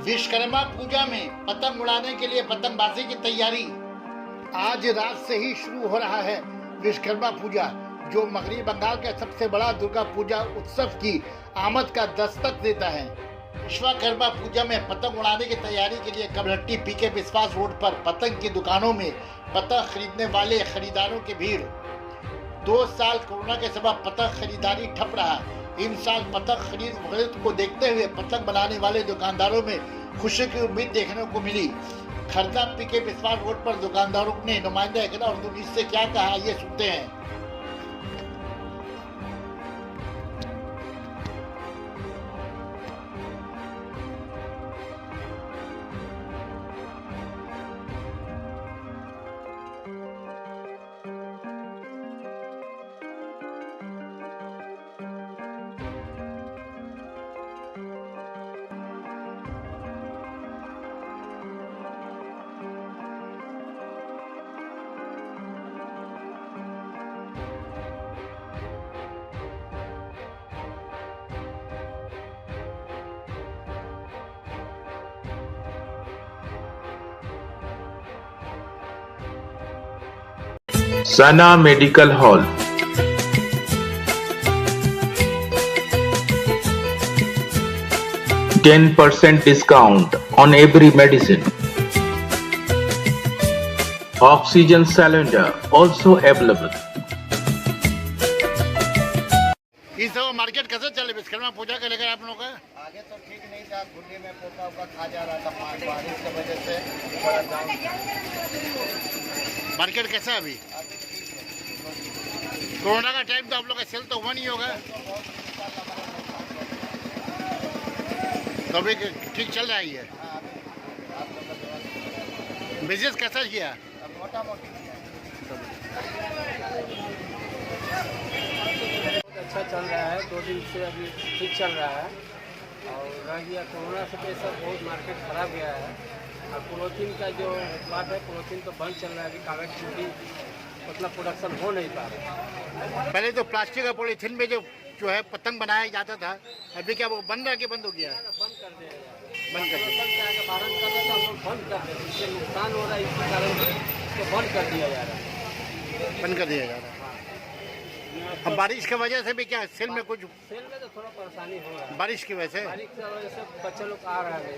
विश्वकर्मा पूजा में पतंग उड़ाने के लिए पतंगबाजी की तैयारी आज रात से ही शुरू हो रहा है। विश्वकर्मा पूजा जो मगरबी बंगाल का सबसे बड़ा दुर्गा पूजा उत्सव की आमद का दस्तक देता है। विश्वकर्मा पूजा में पतंग उड़ाने की तैयारी के लिए कमलहट्टी पीके विश्वास रोड पर पतंग की दुकानों में पतंग खरीदने वाले खरीदारों की भीड़। 2 साल कोरोना के सबब पतंग खरीदारी ठप रहा। इन साल पतंग खरीद को देखते हुए पतंग बनाने वाले दुकानदारों में खुशी की उम्मीद देखने को मिली। खरदा पीके विश्वास रोड पर दुकानदारों ने नुमाइंदा एकता और इससे क्या कहा, ये सुनते हैं। Sana Medical Hall. %10 discount on every medicine. Oxygen cylinder also available. इस समय मार्केट कैसे चले विश्वकर्मा पूजा को लेकर आप लोगों का? आगे तो ठीक नहीं था, गुड्डे में पोका खा जा रहा था, बारिश की वजह से थोड़ा डाउन। मार्केट कैसा है अभी? कोरोना का टाइम तो आप लोग का सेल तो हुआ नहीं होगा, तो अभी ठीक चल रहा है। बिजनेस कैसा किया? मोटा मोटी अच्छा चल रहा है, 2 दिन से अभी ठीक चल रहा है। और रह गया कोरोना से पैसा बहुत मार्केट खराब गया है। और पॉलीथीन का जो बात है, पॉलीथीन तो बंद चल रहा है, अभी कागज की मतलब प्रोडक्शन हो नहीं पा रहा। पहले तो प्लास्टिक का पॉलीथीन में जो है पतंग बनाया जाता था, अभी क्या वो बंद रहा कि बंद हो गया है? बंद कर दिया बंद कर दिया। बारण कर रहा था, हम लोग बंद कर रहे, इससे नुकसान हो रहा है, इसी कारण से तो बंद कर दिया जा रहा है। बंद कर दिया जा रहा है। अब बारिश की वजह से भी क्या सेल में कुछ सेल में तो थोड़ा परेशानी हो रहा है, बारिश की वजह से? बारिश की वजह से बच्चे लोग आ रहे हैं।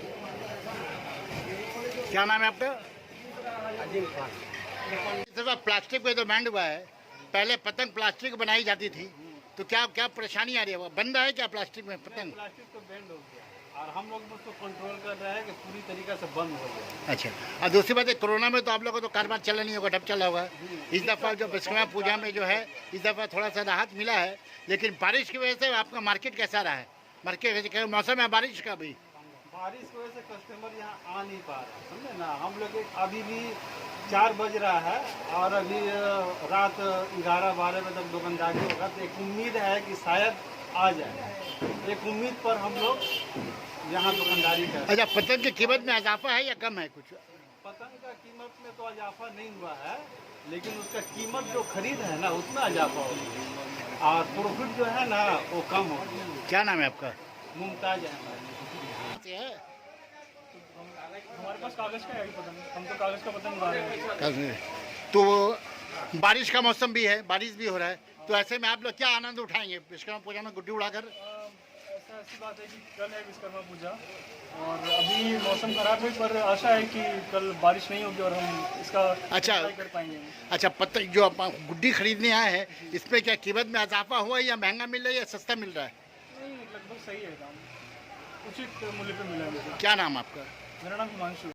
क्या नाम है आपका? अजीम खान। इस दफा प्लास्टिक पे तो बैंड हुआ है। पहले पतंग प्लास्टिक बनाई जाती थी, तो क्या क्या परेशानी आ रही है? वो बंद है क्या प्लास्टिक में पतंग? प्लास्टिक तो बैंड हो गया और हम लोग उसको कंट्रोल कर रहे हैं कि पूरी तरीके से बंद हो गया। अच्छा, और दूसरी बात है कोरोना में तो आप लोगों को तो कारोबार चला नहीं होगा, ठप चला होगा। इस दफ़ा जो विश्वकर्मा पूजा में जो है इस दफ़ा थोड़ा सा राहत मिला है, लेकिन बारिश की वजह से आपका मार्केट कैसा रहा है? मार्केट मौसम है बारिश का भी? बारिश की वजह से कस्टमर यहाँ आ नहीं पा रहा, समझे ना। हम लोग अभी भी 4 बज रहा है और अभी रात 11-12 बजे तक दुकानदारी होगा, तो एक उम्मीद है कि शायद आ जाए। एक उम्मीद पर हम लोग यहाँ दुकानदारी कर। अच्छा, पतंग की कीमत में इजाफा है या कम है कुछ? पतंग का कीमत में तो इजाफा नहीं हुआ है, लेकिन उसका कीमत जो खरीद है ना उसमें इजाफा हो गया और प्रॉफिट जो है ना वो कम हो गया। क्या नाम है आपका? मुमताज है। हमारे पास कागज का है पतंग, हम तो कागज का पतंग बना रहे हैं। तो बारिश का मौसम भी है, बारिश भी हो रहा है, तो ऐसे में आप लोग क्या आनंद उठाएंगे विश्वकर्मा पूजा में गुड्डी उड़ाकर? ऐसी बात है कि कल है विश्वकर्मा पूजा और अभी मौसम खराब है, पर आशा है कि कल बारिश नहीं होगी और हम इसका अच्छा कर पाएंगे। अच्छा, पतंग जो आप गुड्डी खरीदने आए हैं, इसमें क्या कीमत में इजाफा हुआ है या महंगा मिल रहा है या सस्ता मिल रहा है? नहीं, लगभग सही है दाम, उचित मूल्य पे मिला है मुझे। क्या नाम आपका? मेरा नाम हिमांशु।